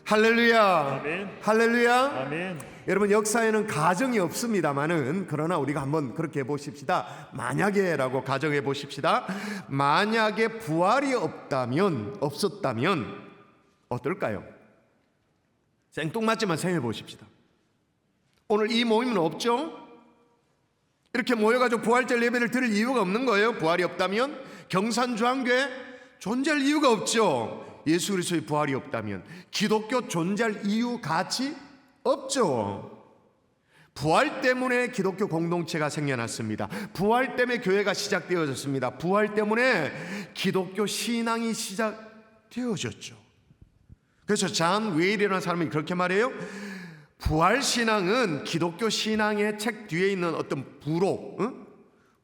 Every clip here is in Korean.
할렐루야. 아멘. 할렐루야. 아멘. 여러분, 역사에는 가정이 없습니다만은 그러나 우리가 한번 그렇게 해보십시다. 만약에라고 가정해 보십시다. 만약에 부활이 없었다면 어떨까요? 생뚱맞지만 생각해 보십시다. 오늘 이 모임은 없죠? 이렇게 모여가지고 부활절 예배를 드릴 이유가 없는 거예요. 부활이 없다면 경산주한교회 존재할 이유가 없죠. 예수 그리스도의 부활이 없다면 기독교 존재할 이유, 가치 없죠. 부활 때문에 기독교 공동체가 생겨났습니다. 부활 때문에 교회가 시작되어졌습니다. 부활 때문에 기독교 신앙이 시작되어졌죠. 그래서 잔 웨일이라는 사람이 그렇게 말해요. 부활 신앙은 기독교 신앙의 책 뒤에 있는 어떤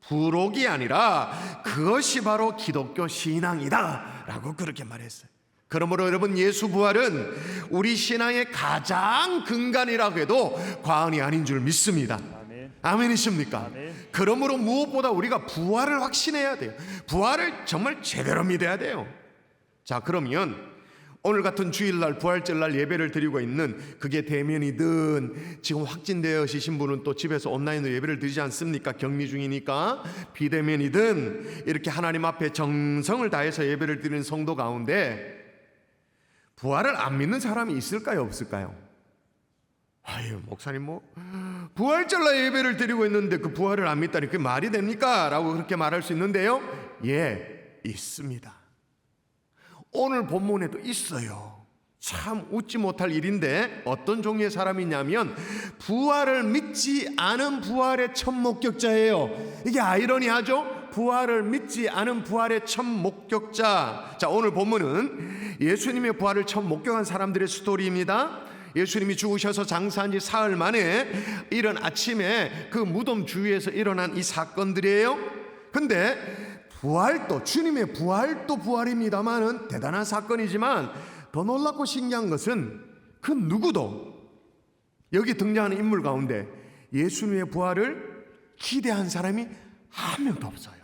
부록이 아니라 그것이 바로 기독교 신앙이다 라고 그렇게 말했어요. 그러므로 여러분, 예수 부활은 우리 신앙의 가장 근간이라고 해도 과언이 아닌 줄 믿습니다. 아멘이십니까? 아멘. 그러므로 무엇보다 우리가 부활을 확신해야 돼요. 부활을 정말 제대로 믿어야 돼요. 자, 그러면 오늘 같은 주일날 부활절날 예배를 드리고 있는, 그게 대면이든 지금 확진되어지신 분은 또 집에서 온라인으로 예배를 드리지 않습니까? 격리 중이니까. 비대면이든 이렇게 하나님 앞에 정성을 다해서 예배를 드리는 성도 가운데 부활을 안 믿는 사람이 있을까요, 없을까요? 아유, 목사님 부활절날 예배를 드리고 있는데 그 부활을 안 믿다니 그게 말이 됩니까? 라고 그렇게 말할 수 있는데요. 예, 있습니다. 오늘 본문에도 있어요. 참 웃지 못할 일인데 어떤 종류의 사람이냐면 부활을 믿지 않은 부활의 첫 목격자예요. 이게 아이러니하죠? 부활을 믿지 않은 부활의 첫 목격자. 자, 오늘 본문은 예수님의 부활을 처음 목격한 사람들의 스토리입니다. 예수님이 죽으셔서 장사한 지 사흘 만에 이른 아침에 그 무덤 주위에서 일어난 이 사건들이에요. 근데 부활도, 주님의 부활도 부활입니다만은 대단한 사건이지만 더 놀랍고 신기한 것은 그 누구도 여기 등장하는 인물 가운데 예수님의 부활을 기대한 사람이 한 명도 없어요.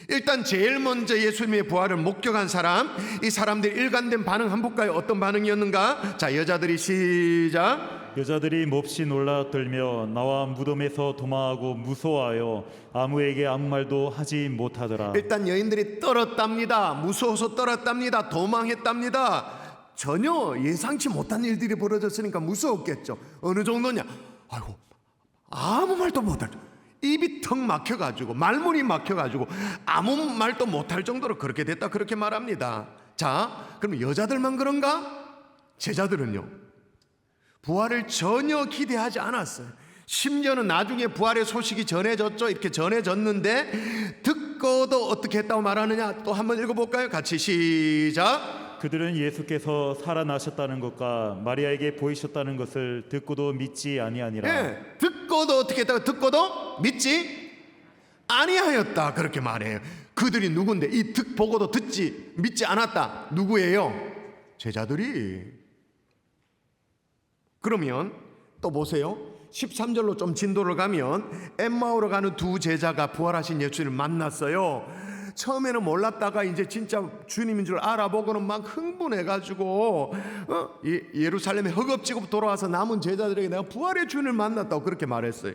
일단 제일 먼저 예수님의 부활을 목격한 사람, 이 사람들이 일관된 반응 한번 볼까요? 어떤 반응이었는가? 자, 여자들이 시작. 여자들이 몹시 놀라들며 나와 무덤에서 도망하고 무서워하여 아무에게 아무 말도 하지 못하더라. 일단 여인들이 떨었답니다. 무서워서 떨었답니다. 도망했답니다. 전혀 예상치 못한 일들이 벌어졌으니까 무서웠겠죠. 어느 정도냐? 아이고, 아무 말도 못하죠. 입이 턱 막혀가지고, 말문이 막혀가지고 아무 말도 못할 정도로 그렇게 됐다, 그렇게 말합니다. 자, 그럼 여자들만 그런가? 제자들은요, 부활을 전혀 기대하지 않았어요. 심지어는 나중에 부활의 소식이 전해졌죠. 이렇게 전해졌는데 듣고도 어떻게 했다고 말하느냐? 또 한번 읽어볼까요? 같이 시작. 그들은 예수께서 살아나셨다는 것과 마리아에게 보이셨다는 것을 듣고도 믿지 아니하니라. 네, 듣고도 어떻게 했다고? 듣고도 믿지 아니하였다, 그렇게 말해요. 그들이 누군데? 이 보고도 듣지 믿지 않았다, 누구예요? 제자들이. 그러면 또 보세요. 13절로 좀 진도를 가면 엠마오로 가는 두 제자가 부활하신 예수님을 만났어요. 처음에는 몰랐다가 이제 진짜 주님인 줄 알아보고는 막 흥분해가지고 예루살렘에 허겁지겁 돌아와서 남은 제자들에게 내가 부활의 주님을 만났다고 그렇게 말했어요.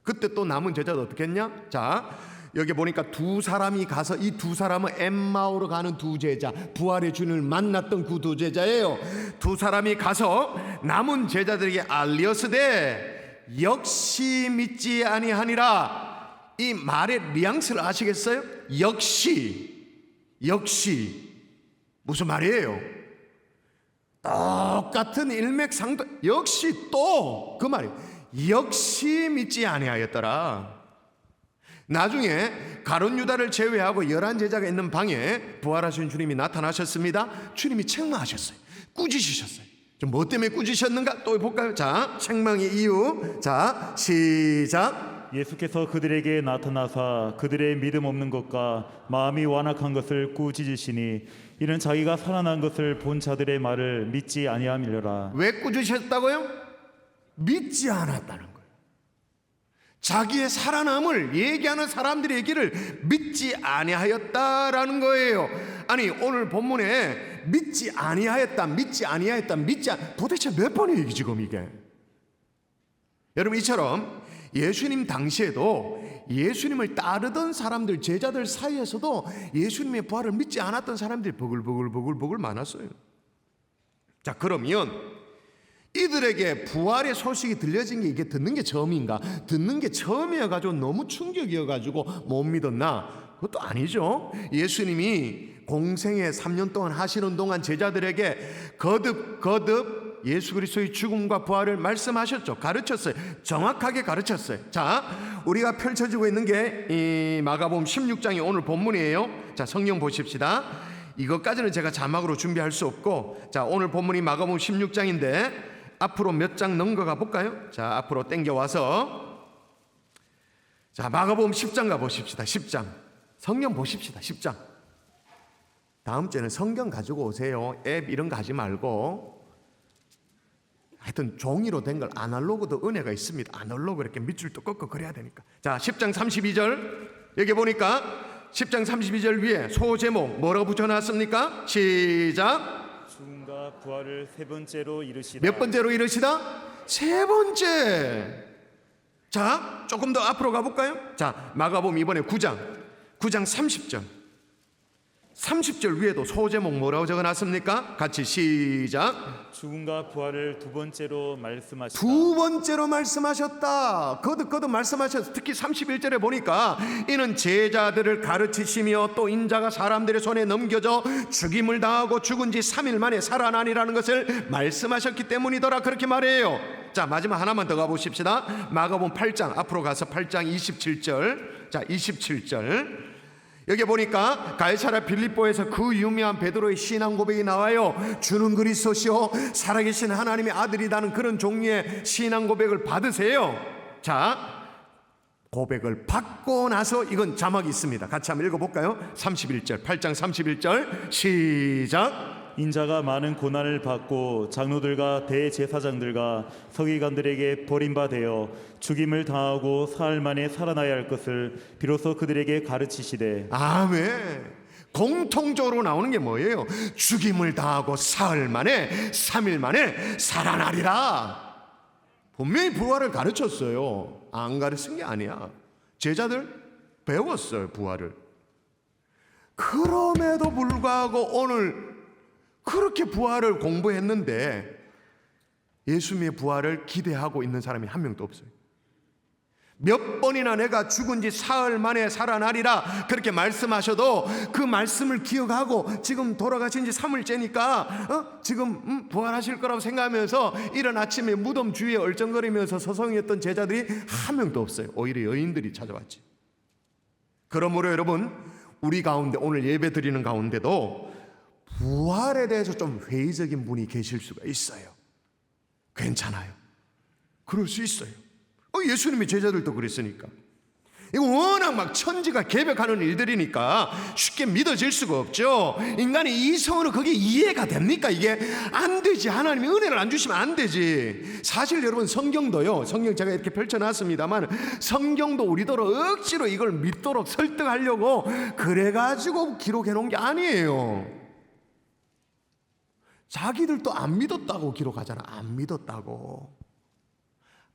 그때 또 남은 제자도 어떻게 했냐? 자, 여기 보니까 두 사람이 가서, 이 두 사람은 엠마오로 가는 두 제자, 부활의 주님을 만났던 그 두 제자예요. 두 사람이 가서 남은 제자들에게 알리었으되 역시 믿지 아니하니라. 이 말의 뉘앙스를 아시겠어요? 역시 무슨 말이에요? 똑같은 일맥상통, 역시 또 그 말이에요. 역시 믿지 아니하였더라. 나중에 가룟 유다를 제외하고 11제자가 있는 방에 부활하신 주님이 나타나셨습니다. 주님이 책망하셨어요. 꾸짖으셨어요. 좀 뭐 때문에 꾸짖으셨는가? 또 볼까요? 자, 책망의 이유. 자, 시작. 예수께서 그들에게 나타나사 그들의 믿음 없는 것과 마음이 완악한 것을 꾸짖으시니 이는 자기가 살아난 것을 본 자들의 말을 믿지 아니함이려라. 왜 꾸짖으셨다고요? 믿지 않았다는 거예요. 자기의 살아남을 얘기하는 사람들의 얘기를 믿지 아니하였다라는 거예요. 아니, 오늘 본문에 믿지 아니하였다, 도대체 몇 번이에요 이게 지금 이게? 여러분, 이처럼 예수님 당시에도 예수님을 따르던 사람들, 제자들 사이에서도 예수님의 부활을 믿지 않았던 사람들이 버글버글 많았어요. 자, 그러면 이들에게 부활의 소식이 들려진 게 이게 듣는 게 처음인가? 듣는 게 처음이어가지고 너무 충격이어가지고 못 믿었나? 그것도 아니죠. 예수님이 공생애 3년 동안 하시는 동안 제자들에게 거듭 예수 그리스도의 죽음과 부활을 말씀하셨죠. 가르쳤어요. 정확하게 가르쳤어요. 자, 우리가 펼쳐지고 있는 게 이 마가복음 16장이 오늘 본문이에요. 자, 성경 보십시다. 이것까지는 제가 자막으로 준비할 수 없고, 자, 오늘 본문이 마가복음 16장인데 앞으로 몇 장 넘어가 볼까요? 자, 앞으로 땡겨와서, 자, 마가복음 10장 가보십시다. 10장 성경 보십시다. 10장. 다음 주에는 성경 가지고 오세요. 앱 이런 거 하지 말고. 하여튼 종이로 된 걸, 아날로그도 은혜가 있습니다. 아날로그 이렇게 밑줄도 꺾고 그래야 되니까. 자, 10장 32절 여기 보니까 10장 32절 위에 소제목 뭐라고 붙여놨습니까? 시작. 죽음과 부활을 세 번째로 이르시다. 몇 번째로 이르시다? 세 번째. 자, 조금 더 앞으로 가볼까요? 자, 마가복음 이번에 9장 30절. 30절 위에도 소제목 뭐라고 적어놨습니까? 같이 시작. 죽음과 부활을 두 번째로 말씀하시다. 두 번째로 말씀하셨다. 거듭 말씀하셨다. 특히 31절에 보니까 이는 제자들을 가르치시며 또 인자가 사람들의 손에 넘겨져 죽임을 당하고 죽은 지 3일 만에 살아나니라는 것을 말씀하셨기 때문이더라, 그렇게 말해요. 자, 마지막 하나만 더 가보십시다. 마가복음 8장 앞으로 가서 8장 27절. 자, 27절 여기 보니까 가이사랴 빌립보에서 그 유명한 베드로의 신앙 고백이 나와요. 주는 그리스도시요 살아계신 하나님의 아들이라는 그런 종류의 신앙 고백을 받으세요. 자, 고백을 받고 나서 이건 자막이 있습니다. 같이 한번 읽어볼까요? 31절 8장 31절 시작. 인자가 많은 고난을 받고 장로들과 대제사장들과 서기관들에게 버림받아 죽임을 당하고 사흘 만에 살아나야 할 것을 비로소 그들에게 가르치시되. 아멘. 공통적으로 나오는 게 뭐예요? 죽임을 당하고 사흘 만에 3일 만에 살아나리라. 분명히 부활을 가르쳤어요. 안 가르친 게 아니야. 제자들 배웠어요, 부활을. 그럼에도 불구하고 오늘 그렇게 부활을 공부했는데 예수님의 부활을 기대하고 있는 사람이 한 명도 없어요. 몇 번이나 내가 죽은 지 사흘 만에 살아나리라 그렇게 말씀하셔도 그 말씀을 기억하고 지금 돌아가신 지 3일째니까 지금 부활하실 거라고 생각하면서 이른 아침에 무덤 주위에 얼쩡거리면서 서성이었던 제자들이 한 명도 없어요. 오히려 여인들이 찾아왔지. 그러므로 여러분, 우리 가운데 오늘 예배 드리는 가운데도 부활에 대해서 좀 회의적인 분이 계실 수가 있어요. 괜찮아요. 그럴 수 있어요. 예수님의 제자들도 그랬으니까. 이거 워낙 막 천지가 개벽하는 일들이니까 쉽게 믿어질 수가 없죠. 인간의 이성으로 그게 이해가 됩니까? 이게 안 되지. 하나님이 은혜를 안 주시면 안 되지. 사실 여러분, 성경도요, 성경 제가 이렇게 펼쳐놨습니다만 성경도 우리더러 억지로 이걸 믿도록 설득하려고 그래가지고 기록해 놓은 게 아니에요. 자기들도 안 믿었다고 기록하잖아. 안 믿었다고.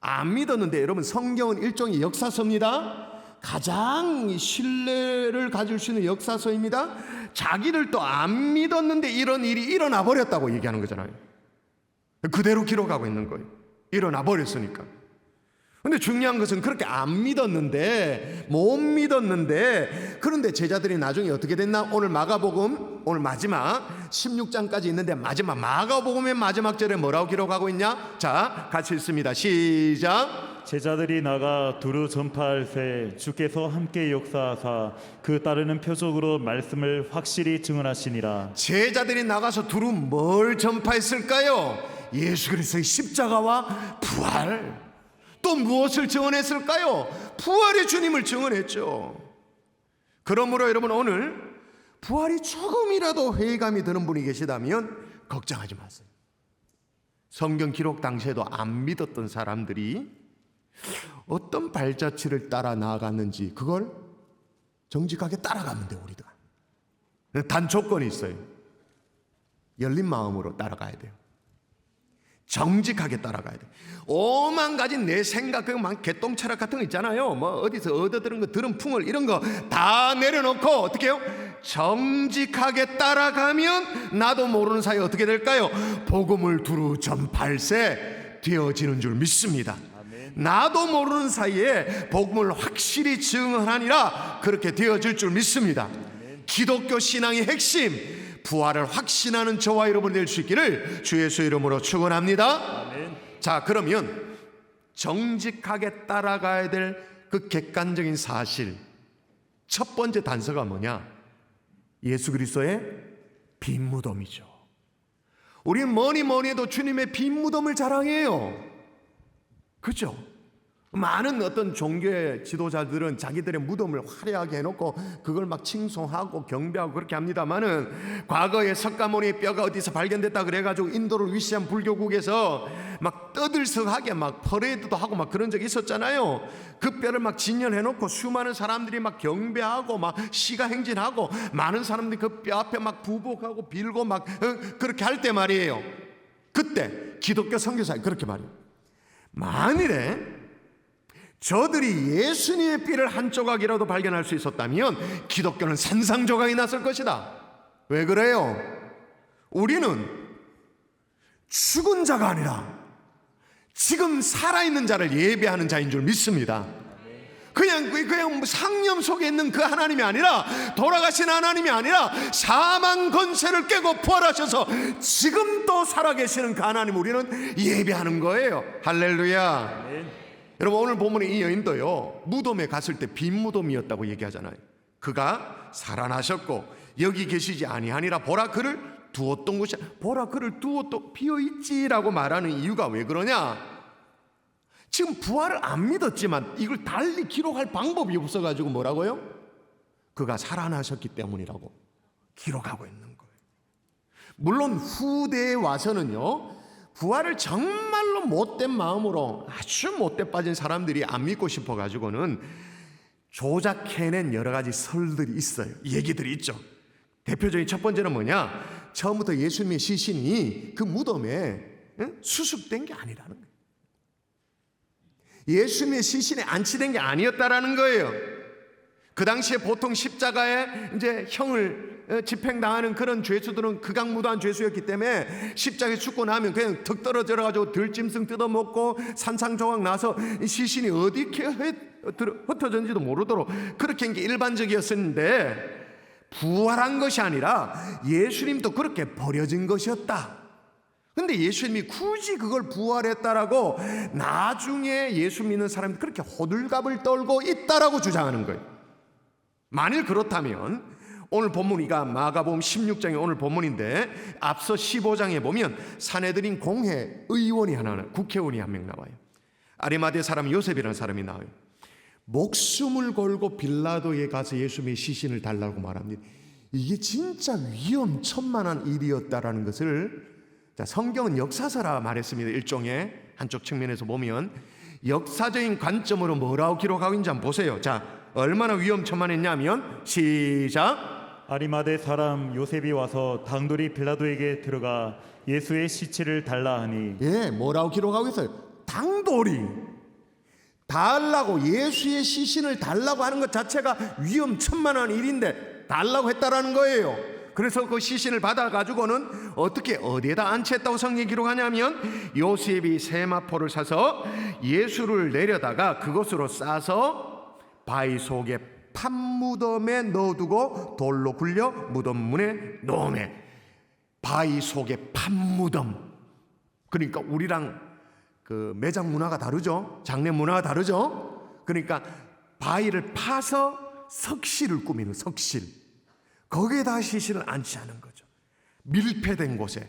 안 믿었는데 여러분, 성경은 일종의 역사서입니다. 가장 신뢰를 가질 수 있는 역사서입니다. 자기들도 안 믿었는데 이런 일이 일어나 버렸다고 얘기하는 거잖아요. 그대로 기록하고 있는 거예요. 일어나 버렸으니까. 근데 중요한 것은 그렇게 안 믿었는데, 못 믿었는데, 그런데 제자들이 나중에 어떻게 됐나? 오늘 마가복음, 오늘 마지막 16장까지 있는데 마지막 마가복음의 마지막 절에 뭐라고 기록하고 있냐? 자, 같이 읽습니다. 시작. 제자들이 나가 두루 전파할 새 주께서 함께 역사하사 그 따르는 표적으로 말씀을 확실히 증언하시니라. 제자들이 나가서 두루 뭘 전파했을까요? 예수 그리스도의 십자가와 부활. 또 무엇을 증언했을까요? 부활의 주님을 증언했죠. 그러므로 여러분, 오늘 부활이 조금이라도 회의감이 드는 분이 계시다면 걱정하지 마세요. 성경 기록 당시에도 안 믿었던 사람들이 어떤 발자취를 따라 나아갔는지 그걸 정직하게 따라가면 돼요. 우리가 단 조건이 있어요. 열린 마음으로 따라가야 돼요. 정직하게 따라가야 돼요. 오만 가지 내 생각, 막 개똥철학 같은 거 있잖아요. 뭐 어디서 얻어들은 거, 들은 풍을 이런 거 다 내려놓고 어떻게 해요? 정직하게 따라가면 나도 모르는 사이에 어떻게 될까요? 복음을 두루 전팔세 되어지는 줄 믿습니다. 나도 모르는 사이에 복음을 확실히 증언하니라 그렇게 되어질 줄 믿습니다. 기독교 신앙의 핵심, 부활을 확신하는 저와 여러분 될 수 있기를 주 예수 이름으로 축원합니다. 자, 그러면 정직하게 따라가야 될 그 객관적인 사실, 첫 번째 단서가 뭐냐? 예수 그리스도의 빈 무덤이죠. 우리는 뭐니 해도 주님의 빈 무덤을 자랑해요. 그죠? 많은 어떤 종교의 지도자들은 자기들의 무덤을 화려하게 해놓고 그걸 막 칭송하고 경배하고 그렇게 합니다만은, 과거에 석가모니 뼈가 어디서 발견됐다 그래가지고 인도를 위시한 불교국에서 막 떠들썩하게 막 퍼레이드도 하고 막 그런 적이 있었잖아요. 그 뼈를 막 진열해놓고 수많은 사람들이 막 경배하고 막 시가행진하고 많은 사람들이 그 뼈 앞에 막 부복하고 빌고 막 그렇게 할 때 말이에요. 그때 기독교 선교사가 그렇게 말해요. 만일에 저들이 예수님의 뼈를 한 조각이라도 발견할 수 있었다면 기독교는 산상조각이 났을 것이다. 왜 그래요? 우리는 죽은 자가 아니라 지금 살아있는 자를 예배하는 자인 줄 믿습니다. 그냥 상념 속에 있는 그 하나님이 아니라, 돌아가신 하나님이 아니라 사망 권세를 깨고 부활하셔서 지금 또 살아계시는 그 하나님 우리는 예배하는 거예요. 할렐루야. 여러분, 오늘 본문의 이 여인도요, 무덤에 갔을 때 빈 무덤이었다고 얘기하잖아요. 그가 살아나셨고 여기 계시지 아니하니라 보라 그를 두었던 곳이, 보라 그를 두었던 비어있지라고 말하는 이유가 왜 그러냐? 지금 부활을 안 믿었지만 이걸 달리 기록할 방법이 없어가지고 뭐라고요? 그가 살아나셨기 때문이라고 기록하고 있는 거예요. 물론 후대에 와서는요, 부활을 정말로 못된 마음으로 아주 못돼 빠진 사람들이 안 믿고 싶어가지고는 조작해낸 여러 가지 설들이 있어요. 얘기들이 있죠. 대표적인 첫 번째는 뭐냐? 처음부터 예수님의 시신이 그 무덤에 수습된 게 아니라는 거예요. 예수님의 시신에 안치된 게 아니었다라는 거예요. 그 당시에 보통 십자가에 이제 형을 집행당하는 그런 죄수들은 극악무도한 죄수였기 때문에 십자가에 죽고 나면 그냥 턱 떨어져 가지고 들짐승 뜯어먹고 산상조각 나서 시신이 어디게 흩어졌는지도 모르도록 그렇게 한 게 일반적이었었는데, 부활한 것이 아니라 예수님도 그렇게 버려진 것이었다. 근데 예수님이 굳이 그걸 부활했다라고 나중에 예수 믿는 사람이 그렇게 호들갑을 떨고 있다라고 주장하는 거예요. 만일 그렇다면 오늘 본문이가 마가복음 16장의 오늘 본문인데, 앞서 15장에 보면 사내들인 공회 의원이 하나, 국회의원이 한 명 나와요. 아리마대 사람 요셉이라는 사람이 나와요. 목숨을 걸고 빌라도에 가서 예수님의 시신을 달라고 말합니다. 이게 진짜 위험천만한 일이었다라는 것을, 자, 성경은 역사서라 말했습니다. 일종의 한쪽 측면에서 보면 역사적인 관점으로 뭐라고 기록하고 있는지 한번 보세요. 자, 얼마나 위험천만했냐면, 시작. 아리마대 사람 요셉이 와서 당돌이 빌라도에게 들어가 예수의 시체를 달라 하니, 예, 뭐라고 기록하고 있어요? 당돌이 달라고, 예수의 시신을 달라고 하는 것 자체가 위험천만한 일인데 달라고 했다라는 거예요. 그래서 그 시신을 받아가지고는 어떻게 어디에다 안치했다고 성경이 기록하냐면, 요셉이 세마포를 사서 예수를 내려다가 그것으로 싸서 바위 속에 판무덤에 넣어두고 돌로 굴려 무덤 문에 놓으매. 바위 속에 판무덤, 그러니까 우리랑 그 매장 문화가 다르죠. 장례 문화가 다르죠. 그러니까 바위를 파서 석실을 꾸미는 석실, 거기에다 시신을 안치하는 거죠. 밀폐된 곳에.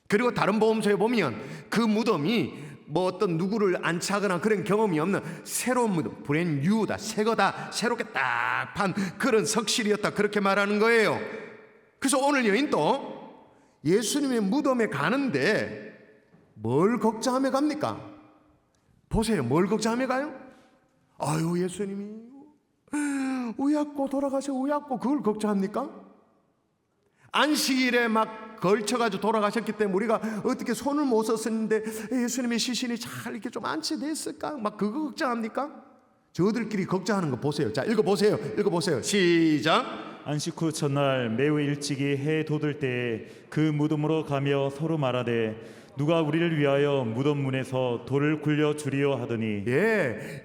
그리고 다른 복음서에 보면 그 무덤이 뭐 어떤 누구를 안치하거나 그런 경험이 없는 새로운 무덤, 브랜드 뉴다, 새거다, 새롭게 딱 판 그런 석실이었다, 그렇게 말하는 거예요. 그래서 오늘 여인도 예수님의 무덤에 가는데 뭘 걱정하며 갑니까? 보세요, 뭘 걱정하며 가요? 아유, 예수님이 우약고 돌아가셔, 우약고, 그걸 걱정합니까? 안식일에 막 걸쳐가지고 돌아가셨기 때문에 우리가 어떻게 손을 못 썼었는데 예수님의 시신이 잘 이렇게 좀 안치됐을까? 막 그거 걱정합니까? 저들끼리 걱정하는 거 보세요. 자, 읽어보세요. 시작. 안식 후 첫날 매우 일찍이 해 돋을 때에 그 무덤으로 가며 서로 말하되 누가 우리를 위하여 무덤 문에서 돌을 굴려 주리요 하더니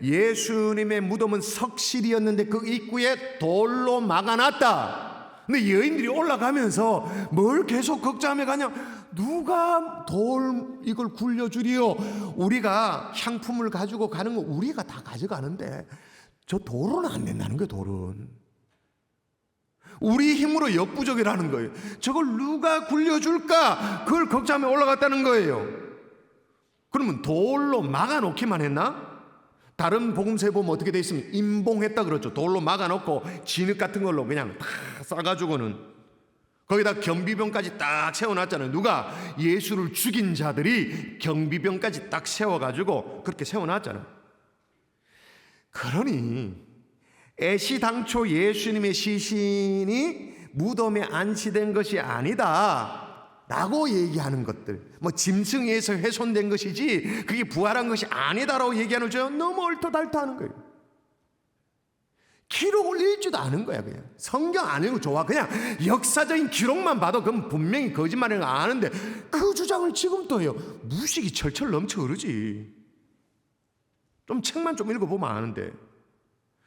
예수님의 무덤은 석실이었는데 그 입구에 돌로 막아놨다. 근데 여인들이 올라가면서 뭘 계속 걱정하며 가냐? 누가 돌 이걸 굴려주리요? 우리가 향품을 가지고 가는 거 우리가 다 가져가는데 저 돌은 안 된다는 거예요. 돌은 우리 힘으로 역부족이라는 거예요. 저걸 누가 굴려줄까? 그걸 걱정하며 올라갔다는 거예요. 그러면 돌로 막아놓기만 했나? 다른 복음서에 보면 어떻게 돼 있으면 임봉했다 그러죠. 돌로 막아놓고 진흙 같은 걸로 그냥 다 싸가지고는 거기다 경비병까지 딱 세워놨잖아요. 누가? 예수를 죽인 자들이 경비병까지 딱 세워가지고 그렇게 세워놨잖아요. 그러니 애시당초 예수님의 시신이 무덤에 안치된 것이 아니다 라고 얘기하는 것들, 뭐 짐승에서 훼손된 것이지 그게 부활한 것이 아니다라고 얘기하는 저 너무 얼토달토하는 거예요. 기록을 읽지도 않은 거야. 그냥 성경 안 읽고 좋아. 그냥 역사적인 기록만 봐도 그건 분명히 거짓말인 거 아는데 그 주장을 지금 또 해요. 무식이 철철 넘쳐 흐르지. 좀 책만 좀 읽어보면 아는데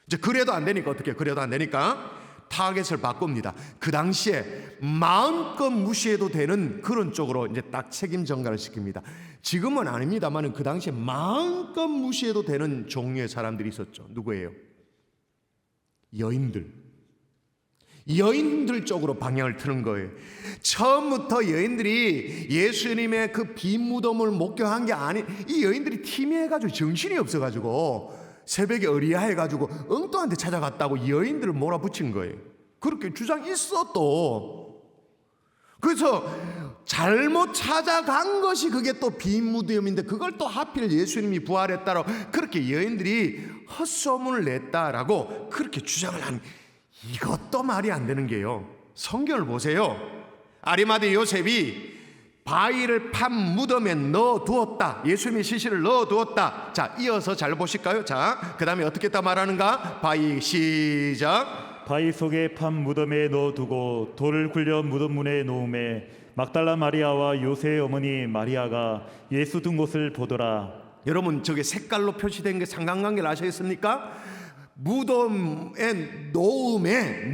이제 그래도 안 되니까 어떻게? 그래도 안 되니까 타겟을 바꿉니다. 그 당시에 마음껏 무시해도 되는 그런 쪽으로 이제 딱 책임 전가를 시킵니다. 지금은 아닙니다만 그 당시에 마음껏 무시해도 되는 종류의 사람들이 있었죠. 누구예요? 여인들 쪽으로 방향을 트는 거예요. 처음부터 여인들이 예수님의 그 빈 무덤을 목격한 게 아니, 이 여인들이 티미해가지고 정신이 없어가지고 새벽에 어리야해가지고 엉뚱한 데 찾아갔다고 여인들을 몰아붙인 거예요. 그렇게 주장이 있어 또. 그래서 잘못 찾아간 것이 그게 또 빈 무덤인데 그걸 또 하필 예수님이 부활했다라고 그렇게 여인들이 헛소문을 냈다라고 그렇게 주장을 하는, 이것도 말이 안 되는 게요. 성경을 보세요. 아리마대 요셉이 바위를 판 무덤에 넣어두었다. 예수님의 시신을 넣어두었다. 자, 이어서 잘 보실까요? 자, 그 다음에 어떻게 다 말하는가? 바위 시작. 바위 속에 판 무덤에 넣어두고 돌을 굴려 무덤 문에 놓음에 막달라 마리아와 요새의 어머니 마리아가 예수 둔 곳을 보더라. 여러분 저게 색깔로 표시된 게 상관관계를 아시겠습니까? 무덤에 놓음에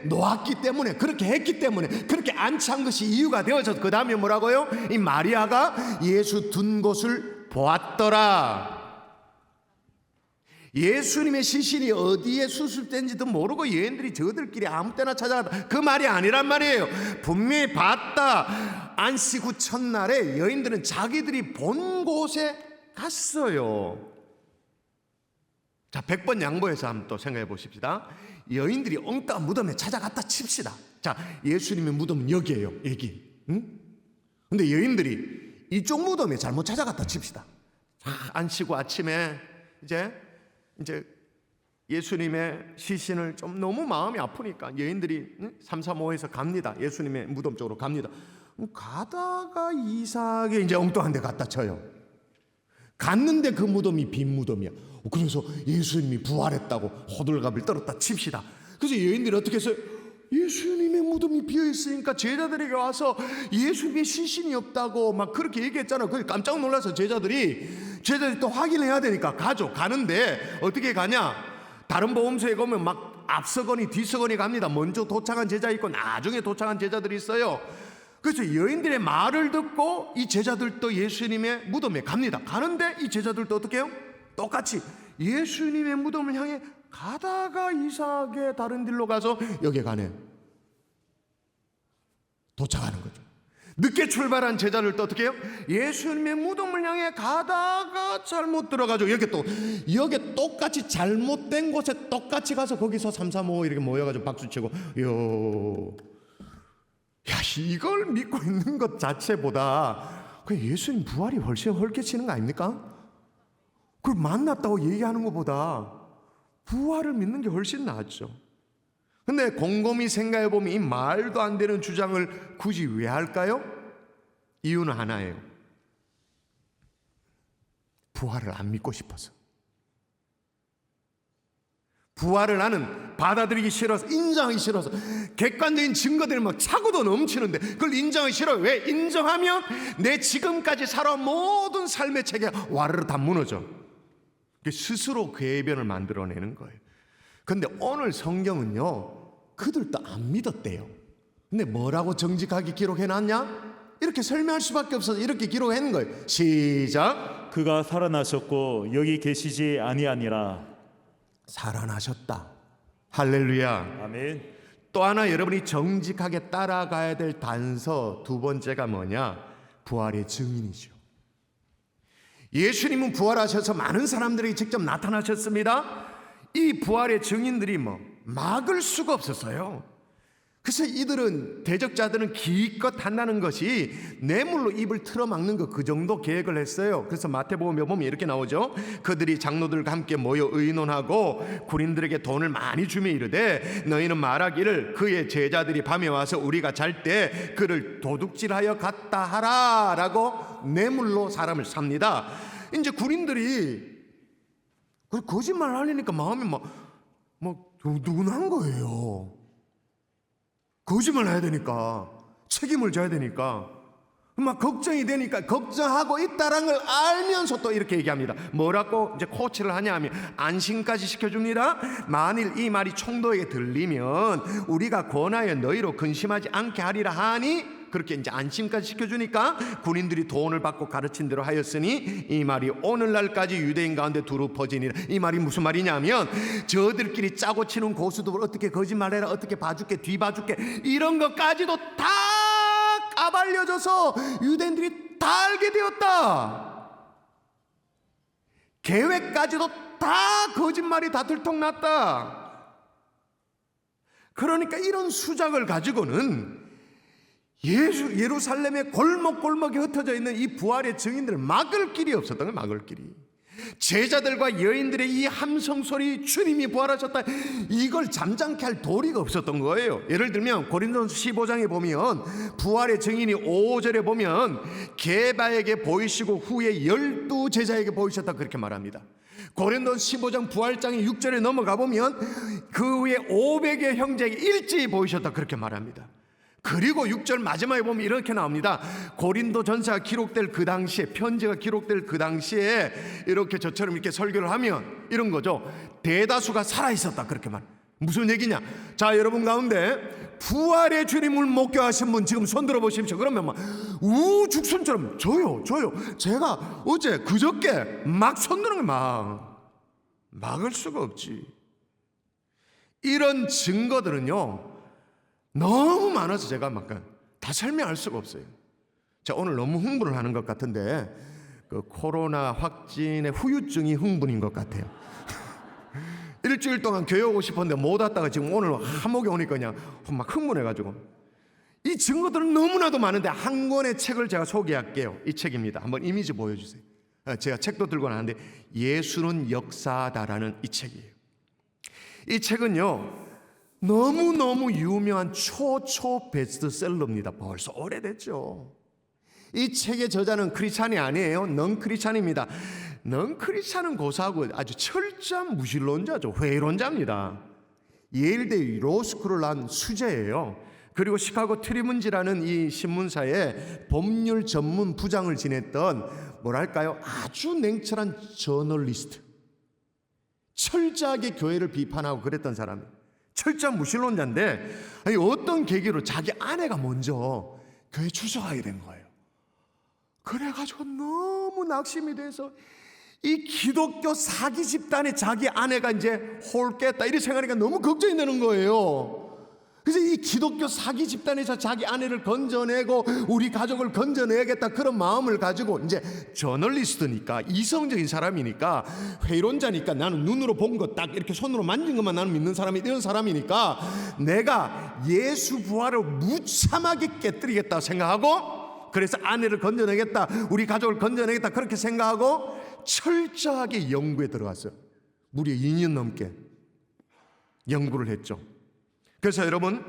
놓았기 때문에, 그렇게 했기 때문에, 그렇게 안치한 것이 이유가 되어서 그 다음에 뭐라고요? 이 마리아가 예수 둔 곳을 보았더라. 예수님의 시신이 어디에 수습된지도 모르고 여인들이 저들끼리 아무 때나 찾아갔다, 그 말이 아니란 말이에요. 분명히 봤다. 안식 후 첫날에 여인들은 자기들이 본 곳에 갔어요. 자, 100번 양보해서 한번 또 생각해 보십시다. 여인들이 엉뚱한 무덤에 찾아갔다 칩시다. 자, 예수님의 무덤은 여기예요. 여기. 응? 근데 여인들이 이쪽 무덤에 잘못 찾아갔다 칩시다. 자, 안치고 아침에 이제 예수님의 시신을 좀 너무 마음이 아프니까 여인들이 335에서 갑니다. 예수님의 무덤 쪽으로 갑니다. 가다가 이상하게 이제 엉뚱한 데 갖다 쳐요. 갔는데 그 무덤이 빈 무덤이야. 그래서 예수님이 부활했다고 호들갑을 떨었다 칩시다. 그래서 여인들이 어떻게 했어요? 예수님의 무덤이 비어있으니까 제자들에게 와서 예수님의 시신이 없다고 막 그렇게 얘기했잖아요. 그게 깜짝 놀라서 제자들이 또 확인해야 되니까 가는데 어떻게 가냐? 다른 복음서에 보면 막 앞서거니 뒤서거니 갑니다. 먼저 도착한 제자 있고 나중에 도착한 제자들이 있어요. 그래서 여인들의 말을 듣고 이 제자들도 예수님의 무덤에 갑니다. 가는데 이 제자들도 어떻게 해요? 똑같이 예수님의 무덤을 향해 가다가 이상하게 다른 길로 가서 여기 가네. 도착하는 거죠. 늦게 출발한 제자들도 어떻게 해요? 예수님의 무덤을 향해 가다가 잘못 들어가죠. 여기 똑같이 잘못된 곳에 똑같이 가서 거기서 335 이렇게 모여가지고 박수치고 야, 이걸 믿고 있는 것 자체보다 그 예수님 부활이 훨씬 헐케치는 거 아닙니까? 그걸 만났다고 얘기하는 것보다 부활을 믿는 게 훨씬 낫죠. 근데 곰곰이 생각해 보면 이 말도 안 되는 주장을 굳이 왜 할까요? 이유는 하나예요. 부활을 안 믿고 싶어서. 부활을 나는 받아들이기 싫어서, 인정하기 싫어서, 객관적인 증거들이 막 차고도 넘치는데 그걸 인정하기 싫어요. 왜? 인정하면 내 지금까지 살아온 모든 삶의 체계가 와르르 다 무너져. 스스로 궤변을 만들어내는 거예요. 근데 오늘 성경은요, 그들도 안 믿었대요. 근데 뭐라고 정직하게 기록해놨냐? 이렇게 설명할 수밖에 없어서 이렇게 기록해놓은 거예요. 시작. 그가 살아나셨고 여기 계시지 아니하니라. 살아나셨다. 할렐루야. 아멘. 또 하나 여러분이 정직하게 따라가야 될 단서 두 번째가 뭐냐? 부활의 증인이죠. 예수님은 부활하셔서 많은 사람들에게 직접 나타나셨습니다. 이 부활의 증인들이 막을 수가 없었어요. 그래서 이들은, 대적자들은 기껏 한다는 것이 뇌물로 입을 틀어막는 것, 그 정도 계획을 했어요. 그래서 마태복음에 보면 이렇게 나오죠. 그들이 장로들과 함께 모여 의논하고 군인들에게 돈을 많이 주며 이르되 너희는 말하기를 그의 제자들이 밤에 와서 우리가 잘 때 그를 도둑질하여 갔다 하라 라고 뇌물로 사람을 삽니다. 이제 군인들이 거짓말을 하려니까 마음이 두근한 거예요. 거짓말 해야 되니까, 책임을 져야 되니까, 막 걱정이 되니까 걱정하고 있다라는 걸 알면서 또 이렇게 얘기합니다. 뭐라고 이제 코치를 하냐 하면 안심까지 시켜줍니다. 만일 이 말이 총독에게 들리면 우리가 권하여 너희로 근심하지 않게 하리라 하니, 그렇게 이제 안심까지 시켜주니까 군인들이 돈을 받고 가르친 대로 하였으니 이 말이 오늘날까지 유대인 가운데 두루 퍼지니라. 이 말이 무슨 말이냐면 저들끼리 짜고 치는 고수도 어떻게 거짓말해라, 어떻게 봐줄게, 뒤봐줄게, 이런 것까지도 다 까발려져서 유대인들이 다 알게 되었다. 계획까지도 다 거짓말이 다 들통났다. 그러니까 이런 수작을 가지고는 예루살렘의 골목골목에 흩어져 있는 이 부활의 증인들을 막을 길이 없었던 거예요. 막을 길이. 제자들과 여인들의 이 함성 소리, 주님이 부활하셨다, 이걸 잠잠케 할 도리가 없었던 거예요. 예를 들면 고린도전서 15장에 보면 부활의 증인이 5절에 보면 게바에게 보이시고 후에 12제자에게 보이셨다 그렇게 말합니다. 고린도전서 15장 부활장의 6절에 넘어가 보면 그 후에 500의 형제에게 일제히 보이셨다 그렇게 말합니다. 그리고 6절 마지막에 보면 이렇게 나옵니다. 고린도 전서가 기록될 그 당시에, 편지가 기록될 그 당시에 이렇게 저처럼 이렇게 설교를 하면 이런 거죠. 대다수가 살아있었다 그렇게 말. 무슨 얘기냐? 자, 여러분 가운데 부활의 주님을 목격하신 분 지금 손 들어보십시오. 그러면 막 우죽순처럼 저요 제가 어제 그저께 막 손 드는 거 막을 수가 없지. 이런 증거들은요 너무 많아서 제가 막 다 설명할 수가 없어요. 자, 오늘 너무 흥분을 하는 것 같은데 그 코로나 확진의 후유증이 흥분인 것 같아요. 일주일 동안 교회 오고 싶었는데 못 왔다가 지금 오늘 한목에 오니까 그냥 막 흥분해가지고. 이 증거들은 너무나도 많은데 한 권의 책을 제가 소개할게요. 이 책입니다. 한번 이미지 보여주세요. 제가 책도 들고 나왔는데 예수는 역사다라는 이 책이에요. 이 책은요 너무너무 유명한 초초 베스트셀러입니다. 벌써 오래됐죠. 이 책의 저자는 크리스찬이 아니에요. 넌 크리스찬입니다. 넌 크리스찬은 고사하고 아주 철저한 무신론자죠. 회의론자입니다. 예일대 로스쿨을 난 수재예요. 그리고 시카고 트리문지라는 이 신문사의 법률 전문 부장을 지냈던 뭐랄까요 아주 냉철한 저널리스트, 철저하게 교회를 비판하고 그랬던 사람이에요. 철저한 무신론자인데 아니, 어떤 계기로 자기 아내가 먼저 교회 출석하게 된 거예요. 그래가지고 너무 낙심이 돼서 이 기독교 사기 집단에 자기 아내가 이제 홀겠다 이렇게 생각하니까 너무 걱정이 되는 거예요. 그래서 이 기독교 사기 집단에서 자기 아내를 건져내고 우리 가족을 건져내야겠다 그런 마음을 가지고 이제 저널리스트니까 이성적인 사람이니까 회의론자니까 나는 눈으로 본 것 딱 이렇게 손으로 만진 것만 나는 믿는 사람이 이런 사람이니까 내가 예수 부활을 무참하게 깨뜨리겠다 생각하고 그래서 아내를 건져내겠다 우리 가족을 건져내겠다 그렇게 생각하고 철저하게 연구에 들어갔어요. 무려 2년 넘게 연구를 했죠. 그래서 여러분,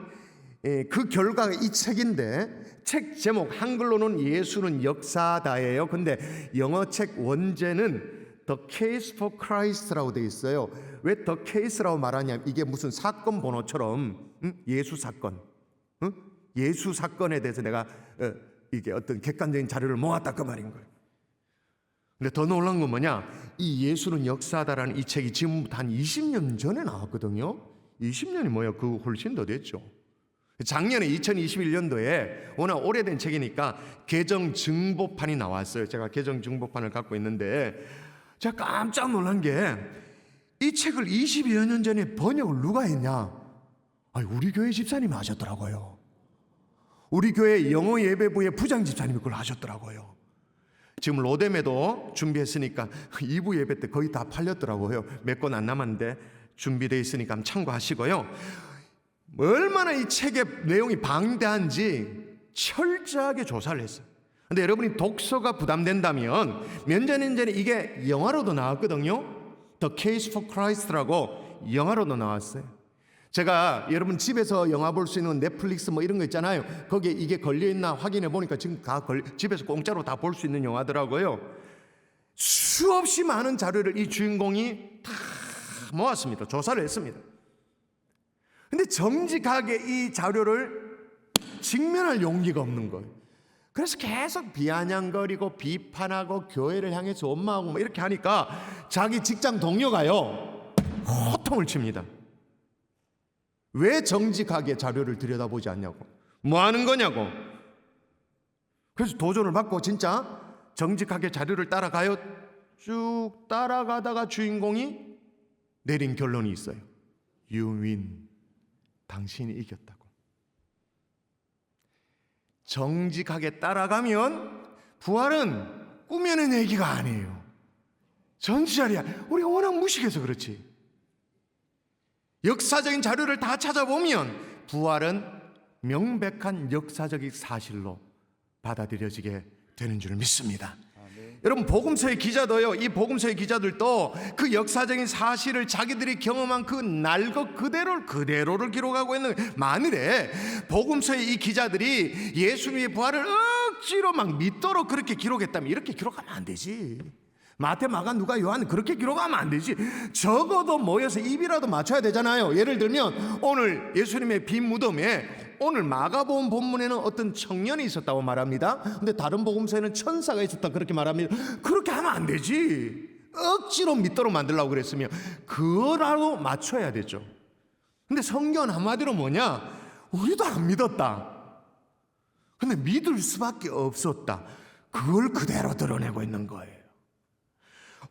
그 결과가 이 책인데, 책 제목 한글로는 예수는 역사다예요. 근데 영어 책 원제는 The Case for Christ라고 되어 있어요. 왜 The Case라고 말하냐면 이게 무슨 사건 번호처럼 예수 사건, 예수 사건에 대해서 내가 이게 어떤 객관적인 자료를 모았다 그 말인 거예요. 근데 더 놀란 건 뭐냐, 이 예수는 역사다라는 이 책이 지금부터 한 20년 전에 나왔거든요. 20년이 뭐야, 그 훨씬 더 됐죠. 작년에 2021년도에 워낙 오래된 책이니까 개정 증보판이 나왔어요. 제가 개정 증보판을 갖고 있는데 제가 깜짝 놀란 게, 이 책을 20여 년 전에 번역을 누가 했냐? 아니, 우리 교회 집사님이 하셨더라고요. 우리 교회 영어 예배부의 부장 집사님이 그걸 하셨더라고요. 지금 로뎀에도 준비했으니까 2부 예배 때 거의 다 팔렸더라고요. 몇 권 안 남았는데 준비되어 있으니까 한번 참고하시고요. 얼마나 이 책의 내용이 방대한지 철저하게 조사를 했어요. 근데 여러분이 독서가 부담된다면 몇 년 전에 이게 영화로도 나왔거든요. The Case for Christ라고 영화로도 나왔어요. 제가 여러분 집에서 영화 볼 수 있는 넷플릭스 뭐 이런 거 있잖아요. 거기에 이게 걸려있나 확인해 보니까 지금 다 집에서 공짜로 다 볼 수 있는 영화더라고요. 수없이 많은 자료를 이 주인공이 다 모았습니다. 조사를 했습니다. 근데 정직하게 이 자료를 직면할 용기가 없는 거예요. 그래서 계속 비아냥거리고 비판하고 교회를 향해서 원망하고 뭐 이렇게 하니까 자기 직장 동료가요 호통을 칩니다. 왜 정직하게 자료를 들여다보지 않냐고, 뭐 하는 거냐고. 그래서 도전을 받고 진짜 정직하게 자료를 따라가요. 쭉 따라가다가 주인공이 내린 결론이 있어요. You win. 당신이 이겼다고. 정직하게 따라가면 부활은 꾸며낸 얘기가 아니에요. 전지자리야. 우리가 워낙 무식해서 그렇지. 역사적인 자료를 다 찾아보면 부활은 명백한 역사적인 사실로 받아들여지게 되는 줄 믿습니다. 여러분, 복음서의 기자도요, 이 복음서의 기자들도 그 역사적인 사실을 자기들이 경험한 그 날 것 그대로를 기록하고 있는 만일에 복음서의 이 기자들이 예수님의 부활을 억지로 막 믿도록 그렇게 기록했다면 이렇게 기록하면 안 되지. 마태, 마가, 누가, 요한 그렇게 기록하면 안 되지. 적어도 모여서 입이라도 맞춰야 되잖아요. 예를 들면 오늘 예수님의 빈 무덤에 오늘 마가복음 본문에는 어떤 청년이 있었다고 말합니다. 근데 다른 복음서에는 천사가 있었다 그렇게 말합니다. 그렇게 하면 안 되지. 억지로 믿도록 만들려고 그랬으면 그거라도 맞춰야 되죠. 근데 성경은 한마디로 뭐냐, 우리도 안 믿었다. 근데 믿을 수밖에 없었다. 그걸 그대로 드러내고 있는 거예요.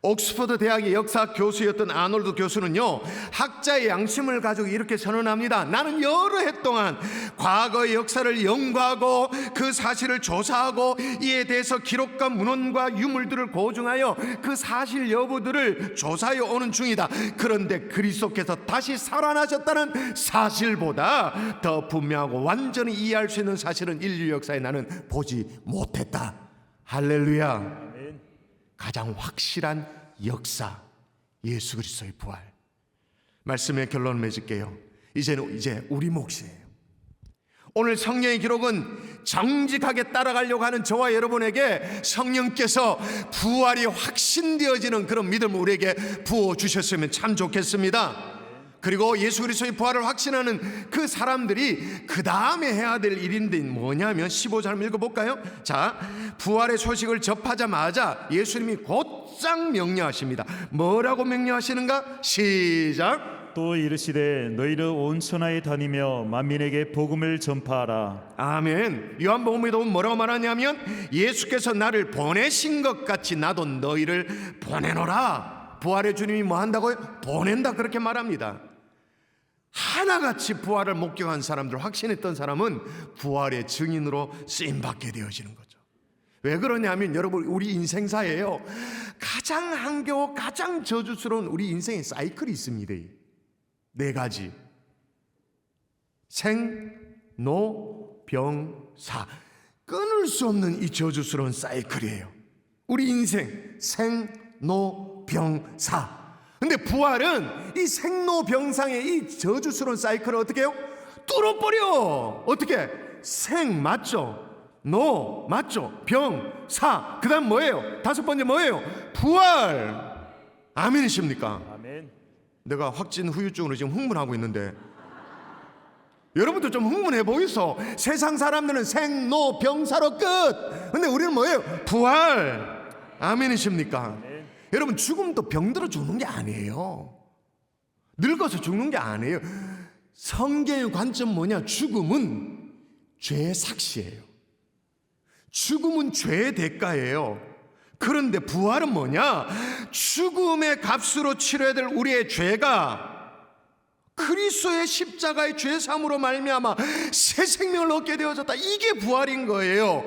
옥스퍼드 대학의 역사 교수였던 아놀드 교수는요, 학자의 양심을 가지고 이렇게 선언합니다. 나는 여러 해 동안 과거의 역사를 연구하고 그 사실을 조사하고 이에 대해서 기록과 문헌과 유물들을 고증하여 그 사실 여부들을 조사해 오는 중이다. 그런데 그리스도께서 다시 살아나셨다는 사실보다 더 분명하고 완전히 이해할 수 있는 사실은 인류 역사에 나는 보지 못했다. 할렐루야. 가장 확실한 역사, 예수 그리스도의 부활. 말씀의 결론을 맺을게요. 이제는 우리 몫이에요. 오늘 성령의 기록은 정직하게 따라가려고 하는 저와 여러분에게 성령께서 부활이 확신되어지는 그런 믿음을 우리에게 부어주셨으면 참 좋겠습니다. 그리고 예수 그리스도의 부활을 확신하는 그 사람들이 그 다음에 해야 될 일인데 뭐냐면 15절 한번 읽어볼까요? 자, 부활의 소식을 접하자마자 예수님이 곧장 명령하십니다. 뭐라고 명령하시는가? 시작. 또 이르시되 너희를 온 천하에 다니며 만민에게 복음을 전파하라. 아멘. 요한복음에도 뭐라고 말하냐면 예수께서 나를 보내신 것 같이 나도 너희를 보내노라. 부활의 주님이 뭐 한다고요? 보낸다 그렇게 말합니다. 하나같이 부활을 목격한 사람들, 확신했던 사람은 부활의 증인으로 쓰임받게 되어지는 거죠. 왜 그러냐면 여러분, 우리 인생사에요 가장 한겨워 가장 저주스러운 우리 인생의 사이클이 있습니다. 네 가지. 생, 노, 병, 사. 끊을 수 없는 이 저주스러운 사이클이에요. 우리 인생 생, 노, 병, 사. 근데 부활은 이 생로병상의 이 저주스러운 사이클을 어떻게 해요? 뚫어버려. 어떻게? 생 맞죠? 노 맞죠? 병, 사, 그 다음 뭐예요? 다섯 번째 뭐예요? 부활. 아멘이십니까? 아멘. 내가 확진 후유증으로 지금 흥분하고 있는데 여러분도 좀 흥분해 보이소. 세상 사람들은 생, 노, 병, 사로 끝. 근데 우리는 뭐예요? 부활. 아멘이십니까? 아멘. 여러분, 죽음도 병들어 죽는 게 아니에요. 늙어서 죽는 게 아니에요. 성경의 관점 뭐냐? 죽음은 죄의 삭시예요. 죽음은 죄의 대가예요. 그런데 부활은 뭐냐? 죽음의 값으로 치러야 될 우리의 죄가 그리스도의 십자가의 죄사함으로 말미암아 새 생명을 얻게 되어졌다. 이게 부활인 거예요.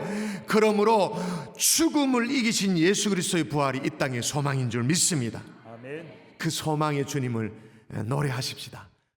그러므로 죽음을 이기신 예수 그리스도의 부활이 이 땅의 소망인 줄 믿습니다. 아멘. 그 소망의 주님을 노래하십시다.